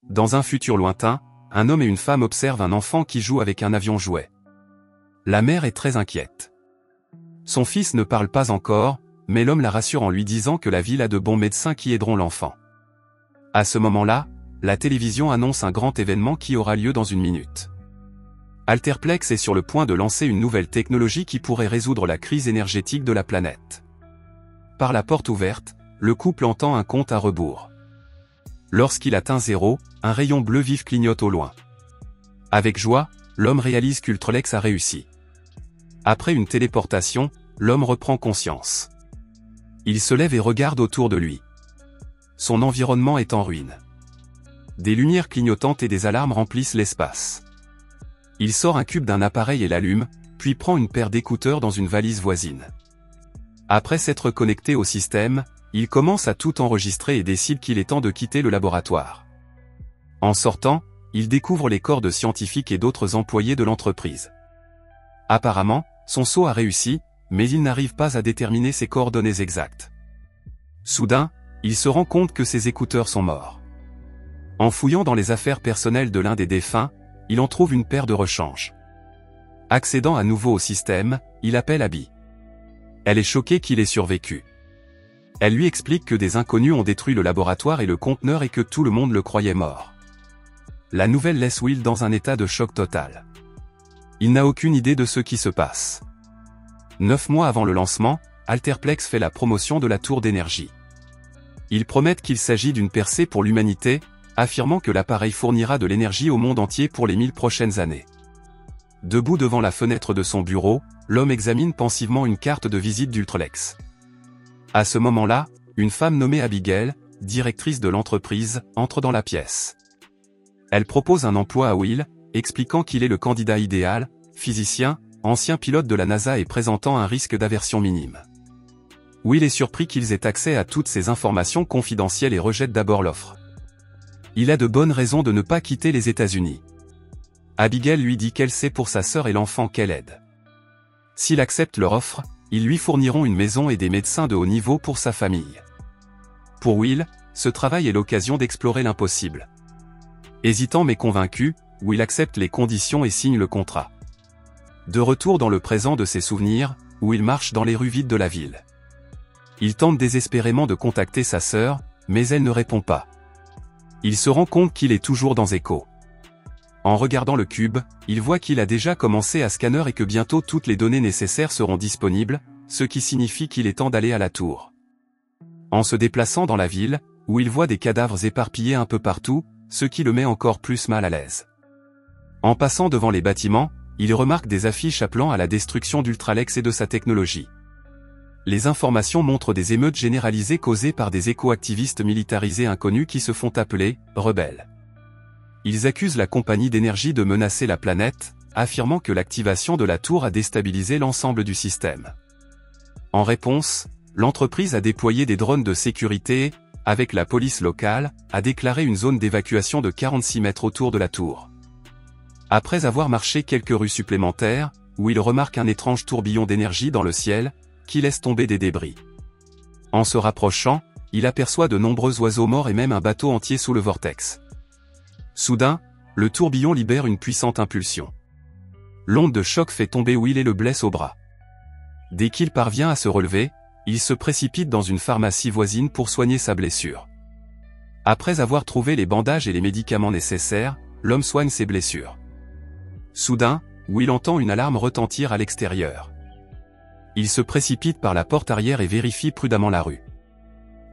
Dans un futur lointain, un homme et une femme observent un enfant qui joue avec un avion jouet. La mère est très inquiète. Son fils ne parle pas encore, mais l'homme la rassure en lui disant que la ville a de bons médecins qui aideront l'enfant. À ce moment-là, la télévision annonce un grand événement qui aura lieu dans une minute. Alterplex est sur le point de lancer une nouvelle technologie qui pourrait résoudre la crise énergétique de la planète. Par la porte ouverte, le couple entend un compte à rebours. Lorsqu'il atteint 0, un rayon bleu vif clignote au loin. Avec joie, l'homme réalise qu'Ultralex a réussi. Après une téléportation, l'homme reprend conscience. Il se lève et regarde autour de lui. Son environnement est en ruine. Des lumières clignotantes et des alarmes remplissent l'espace. Il sort un cube d'un appareil et l'allume, puis prend une paire d'écouteurs dans une valise voisine. Après s'être connecté au système, il commence à tout enregistrer et décide qu'il est temps de quitter le laboratoire. En sortant, il découvre les corps de scientifiques et d'autres employés de l'entreprise. Apparemment, son saut a réussi, mais il n'arrive pas à déterminer ses coordonnées exactes. Soudain, il se rend compte que ses écouteurs sont morts. En fouillant dans les affaires personnelles de l'un des défunts, il en trouve une paire de rechange. Accédant à nouveau au système, il appelle Abby. Elle est choquée qu'il ait survécu. Elle lui explique que des inconnus ont détruit le laboratoire et le conteneur et que tout le monde le croyait mort. La nouvelle laisse Will dans un état de choc total. Il n'a aucune idée de ce qui se passe. 9 mois avant le lancement, Alterplex fait la promotion de la tour d'énergie. Ils promettent qu'il s'agit d'une percée pour l'humanité, affirmant que l'appareil fournira de l'énergie au monde entier pour les 1000 prochaines années. Debout devant la fenêtre de son bureau, l'homme examine pensivement une carte de visite d'Ultralex. À ce moment-là, une femme nommée Abigail, directrice de l'entreprise, entre dans la pièce. Elle propose un emploi à Will, expliquant qu'il est le candidat idéal, physicien, ancien pilote de la NASA et présentant un risque d'aversion minime. Will est surpris qu'ils aient accès à toutes ces informations confidentielles et rejette d'abord l'offre. Il a de bonnes raisons de ne pas quitter les États-Unis. Abigail lui dit qu'elle sait pour sa sœur et l'enfant qu'elle aide. S'il accepte leur offre, ils lui fourniront une maison et des médecins de haut niveau pour sa famille. Pour Will, ce travail est l'occasion d'explorer l'impossible. Hésitant mais convaincu, Will accepte les conditions et signe le contrat. De retour dans le présent de ses souvenirs, Will marche dans les rues vides de la ville. Il tente désespérément de contacter sa sœur, mais elle ne répond pas. Il se rend compte qu'il est toujours dans Echo. En regardant le cube, il voit qu'il a déjà commencé à scanner et que bientôt toutes les données nécessaires seront disponibles, ce qui signifie qu'il est temps d'aller à la tour. En se déplaçant dans la ville, où il voit des cadavres éparpillés un peu partout, ce qui le met encore plus mal à l'aise. En passant devant les bâtiments, il remarque des affiches appelant à la destruction d'Ultralex et de sa technologie. Les informations montrent des émeutes généralisées causées par des éco-activistes militarisés inconnus qui se font appeler « rebelles ». Ils accusent la compagnie d'énergie de menacer la planète, affirmant que l'activation de la tour a déstabilisé l'ensemble du système. En réponse, l'entreprise a déployé des drones de sécurité et, avec la police locale, a déclaré une zone d'évacuation de 46 mètres autour de la tour. Après avoir marché quelques rues supplémentaires, où il remarque un étrange tourbillon d'énergie dans le ciel, qui laisse tomber des débris. En se rapprochant, il aperçoit de nombreux oiseaux morts et même un bateau entier sous le vortex. Soudain, le tourbillon libère une puissante impulsion. L'onde de choc fait tomber Will et le blesse au bras. Dès qu'il parvient à se relever, il se précipite dans une pharmacie voisine pour soigner sa blessure. Après avoir trouvé les bandages et les médicaments nécessaires, l'homme soigne ses blessures. Soudain, Will entend une alarme retentir à l'extérieur. Il se précipite par la porte arrière et vérifie prudemment la rue.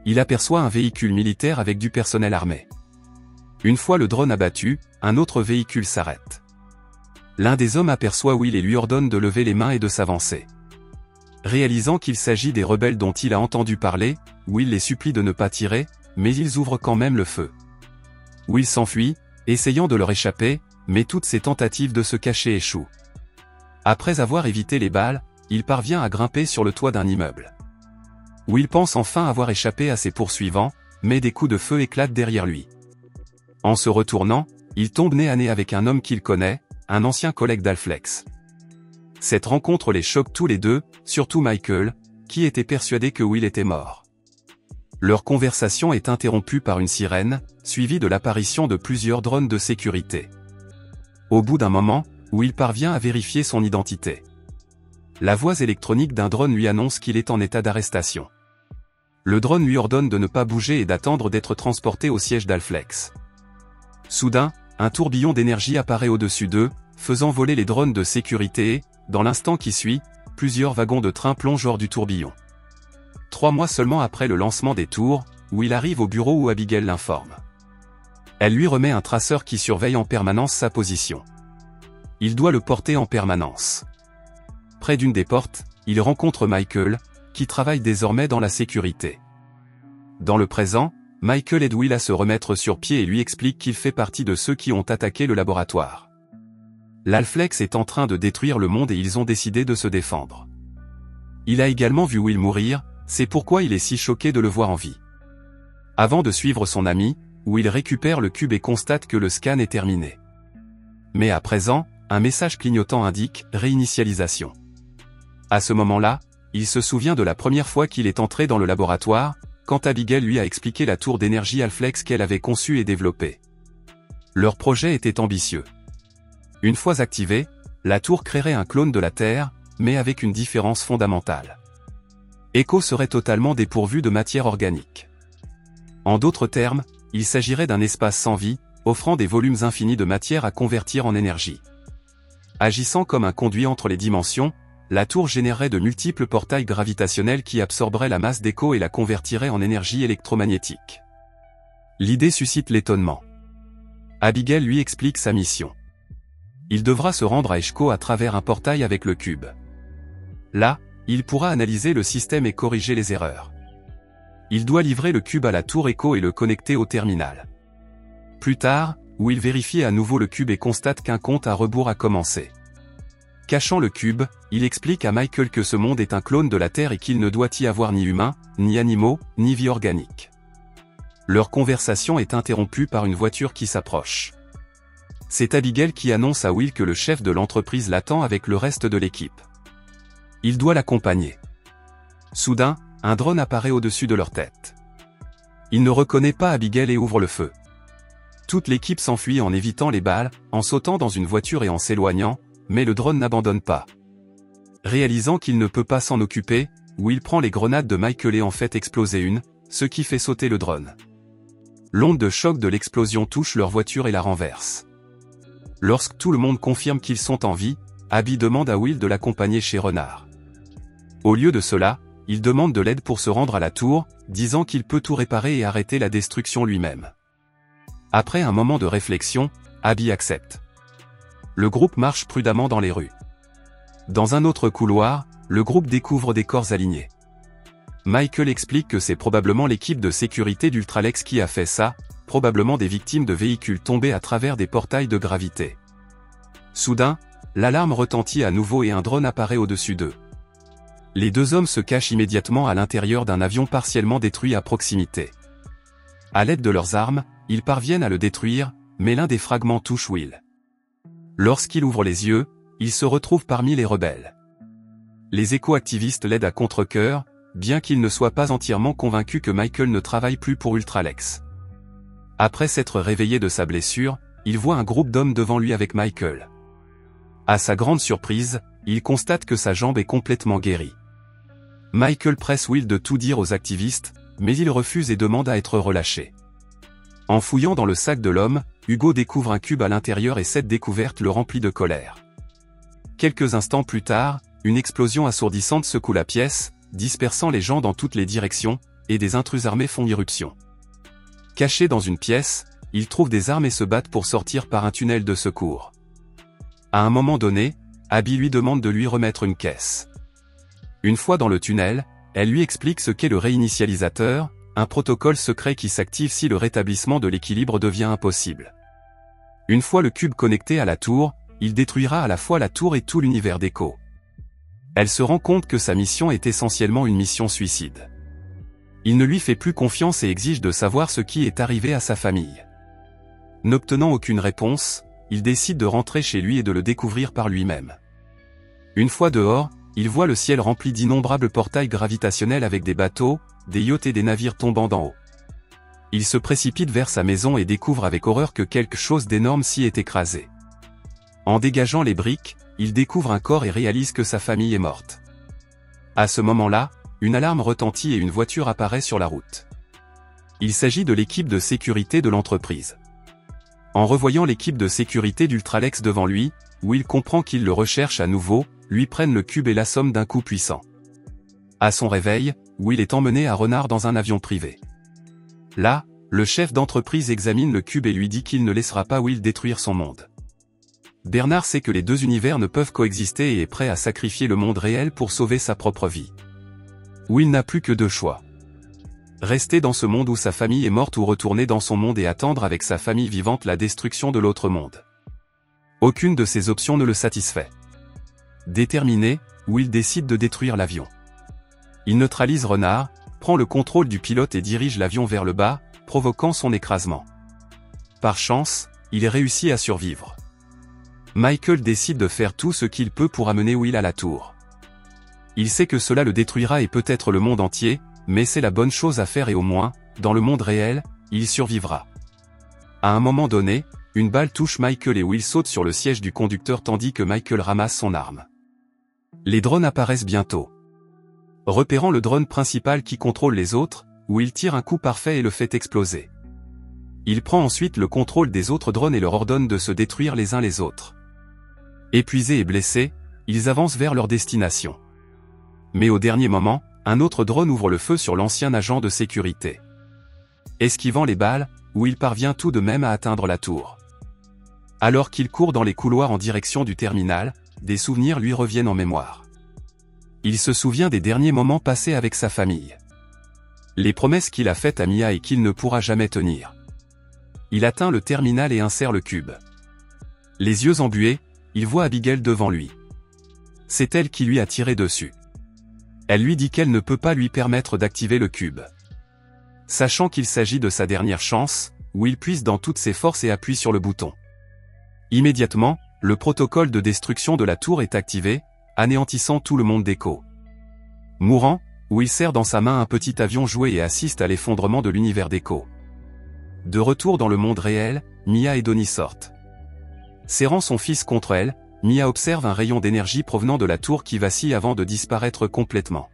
Il aperçoit un véhicule militaire avec du personnel armé. Une fois le drone abattu, un autre véhicule s'arrête. L'un des hommes aperçoit Will et lui ordonne de lever les mains et de s'avancer. Réalisant qu'il s'agit des rebelles dont il a entendu parler, Will les supplie de ne pas tirer, mais ils ouvrent quand même le feu. Will s'enfuit, essayant de leur échapper, mais toutes ses tentatives de se cacher échouent. Après avoir évité les balles, il parvient à grimper sur le toit d'un immeuble. Will pense enfin avoir échappé à ses poursuivants, mais des coups de feu éclatent derrière lui. En se retournant, il tombe nez à nez avec un homme qu'il connaît, un ancien collègue d'Alflex. Cette rencontre les choque tous les deux, surtout Michael, qui était persuadé que Will était mort. Leur conversation est interrompue par une sirène, suivie de l'apparition de plusieurs drones de sécurité. Au bout d'un moment, Will parvient à vérifier son identité. La voix électronique d'un drone lui annonce qu'il est en état d'arrestation. Le drone lui ordonne de ne pas bouger et d'attendre d'être transporté au siège d'Alflex. Soudain, un tourbillon d'énergie apparaît au-dessus d'eux, faisant voler les drones de sécurité et, dans l'instant qui suit, plusieurs wagons de train plongent hors du tourbillon. 3 mois seulement après le lancement des tours, Will arrive au bureau où Abigail l'informe. Elle lui remet un traceur qui surveille en permanence sa position. Il doit le porter en permanence. Près d'une des portes, il rencontre Michael, qui travaille désormais dans la sécurité. Dans le présent, Michael aide Will à se remettre sur pied et lui explique qu'il fait partie de ceux qui ont attaqué le laboratoire. L'Alflex est en train de détruire le monde et ils ont décidé de se défendre. Il a également vu Will mourir, c'est pourquoi il est si choqué de le voir en vie. Avant de suivre son ami, Will récupère le cube et constate que le scan est terminé. Mais à présent, un message clignotant indique « Réinitialisation ». À ce moment-là, il se souvient de la première fois qu'il est entré dans le laboratoire, quand Abigail lui a expliqué la tour d'énergie Alflex qu'elle avait conçue et développée. Leur projet était ambitieux. Une fois activée, la tour créerait un clone de la Terre, mais avec une différence fondamentale. Echo serait totalement dépourvu de matière organique. En d'autres termes, il s'agirait d'un espace sans vie, offrant des volumes infinis de matière à convertir en énergie. Agissant comme un conduit entre les dimensions, la tour générerait de multiples portails gravitationnels qui absorberaient la masse d'Echo et la convertiraient en énergie électromagnétique. L'idée suscite l'étonnement. Abigail lui explique sa mission. Il devra se rendre à Echo à travers un portail avec le cube. Là, il pourra analyser le système et corriger les erreurs. Il doit livrer le cube à la tour Echo et le connecter au terminal. Plus tard, Will vérifie à nouveau le cube et constate qu'un compte à rebours a commencé. Cachant le cube, il explique à Michael que ce monde est un clone de la Terre et qu'il ne doit y avoir ni humains, ni animaux, ni vie organique. Leur conversation est interrompue par une voiture qui s'approche. C'est Abigail qui annonce à Will que le chef de l'entreprise l'attend avec le reste de l'équipe. Il doit l'accompagner. Soudain, un drone apparaît au-dessus de leur tête. Il ne reconnaît pas Abigail et ouvre le feu. Toute l'équipe s'enfuit en évitant les balles, en sautant dans une voiture et en s'éloignant, mais le drone n'abandonne pas. Réalisant qu'il ne peut pas s'en occuper, Will prend les grenades de Michael et en fait exploser une, ce qui fait sauter le drone. L'onde de choc de l'explosion touche leur voiture et la renverse. Lorsque tout le monde confirme qu'ils sont en vie, Abby demande à Will de l'accompagner chez Renard. Au lieu de cela, il demande de l'aide pour se rendre à la tour, disant qu'il peut tout réparer et arrêter la destruction lui-même. Après un moment de réflexion, Abby accepte. Le groupe marche prudemment dans les rues. Dans un autre couloir, le groupe découvre des corps alignés. Michael explique que c'est probablement l'équipe de sécurité d'Ultralex qui a fait ça, probablement des victimes de véhicules tombés à travers des portails de gravité. Soudain, l'alarme retentit à nouveau et un drone apparaît au-dessus d'eux. Les deux hommes se cachent immédiatement à l'intérieur d'un avion partiellement détruit à proximité. À l'aide de leurs armes, ils parviennent à le détruire, mais l'un des fragments touche Will. Lorsqu'il ouvre les yeux, il se retrouve parmi les rebelles. Les éco-activistes l'aident à contre-cœur, bien qu'ils ne soient pas entièrement convaincus que Michael ne travaille plus pour Ultralex. Après s'être réveillé de sa blessure, il voit un groupe d'hommes devant lui avec Michael. À sa grande surprise, il constate que sa jambe est complètement guérie. Michael presse Will de tout dire aux activistes, mais il refuse et demande à être relâché. En fouillant dans le sac de l'homme, Hugo découvre un cube à l'intérieur et cette découverte le remplit de colère. Quelques instants plus tard, une explosion assourdissante secoue la pièce, dispersant les gens dans toutes les directions, et des intrus armés font irruption. Cachés dans une pièce, ils trouvent des armes et se battent pour sortir par un tunnel de secours. À un moment donné, Abby lui demande de lui remettre une caisse. Une fois dans le tunnel, elle lui explique ce qu'est le réinitialisateur, un protocole secret qui s'active si le rétablissement de l'équilibre devient impossible. Une fois le cube connecté à la tour, il détruira à la fois la tour et tout l'univers d'Echo. Elle se rend compte que sa mission est essentiellement une mission suicide. Il ne lui fait plus confiance et exige de savoir ce qui est arrivé à sa famille. N'obtenant aucune réponse, il décide de rentrer chez lui et de le découvrir par lui-même. Une fois dehors, il voit le ciel rempli d'innombrables portails gravitationnels avec des bateaux, des yachts et des navires tombant d'en haut. Il se précipite vers sa maison et découvre avec horreur que quelque chose d'énorme s'y est écrasé. En dégageant les briques, il découvre un corps et réalise que sa famille est morte. À ce moment-là, une alarme retentit et une voiture apparaît sur la route. Il s'agit de l'équipe de sécurité de l'entreprise. En revoyant l'équipe de sécurité d'Ultralex devant lui, Will comprend qu'ils le recherchent à nouveau, lui prennent le cube et l'assomment d'un coup puissant. À son réveil, Will est emmené à Renard dans un avion privé. Là, le chef d'entreprise examine le cube et lui dit qu'il ne laissera pas Will détruire son monde. Bernard sait que les deux univers ne peuvent coexister et est prêt à sacrifier le monde réel pour sauver sa propre vie. Will n'a plus que deux choix. Rester dans ce monde où sa famille est morte ou retourner dans son monde et attendre avec sa famille vivante la destruction de l'autre monde. Aucune de ces options ne le satisfait. Déterminé, Will décide de détruire l'avion. Il neutralise Renard, prend le contrôle du pilote et dirige l'avion vers le bas, provoquant son écrasement. Par chance, il réussit à survivre. Michael décide de faire tout ce qu'il peut pour amener Will à la tour. Il sait que cela le détruira et peut-être le monde entier, mais c'est la bonne chose à faire et au moins, dans le monde réel, il survivra. À un moment donné, une balle touche Michael et Will saute sur le siège du conducteur tandis que Michael ramasse son arme. Les drones apparaissent bientôt. Repérant le drone principal qui contrôle les autres, Will tire un coup parfait et le fait exploser. Il prend ensuite le contrôle des autres drones et leur ordonne de se détruire les uns les autres. Épuisés et blessés, ils avancent vers leur destination. Mais au dernier moment, un autre drone ouvre le feu sur l'ancien agent de sécurité. Esquivant les balles, Will parvient tout de même à atteindre la tour. Alors qu'il court dans les couloirs en direction du terminal, des souvenirs lui reviennent en mémoire. Il se souvient des derniers moments passés avec sa famille. Les promesses qu'il a faites à Mia et qu'il ne pourra jamais tenir. Il atteint le terminal et insère le cube. Les yeux embués, il voit Abigail devant lui. C'est elle qui lui a tiré dessus. Elle lui dit qu'elle ne peut pas lui permettre d'activer le cube. Sachant qu'il s'agit de sa dernière chance, Will puise dans toutes ses forces et appuie sur le bouton. Immédiatement, le protocole de destruction de la tour est activé, anéantissant tout le monde d'Echo. Mourant, Will serre dans sa main un petit avion jouet et assiste à l'effondrement de l'univers d'Echo. De retour dans le monde réel, Mia et Donnie sortent. Serrant son fils contre elle, Mia observe un rayon d'énergie provenant de la tour qui vacille avant de disparaître complètement.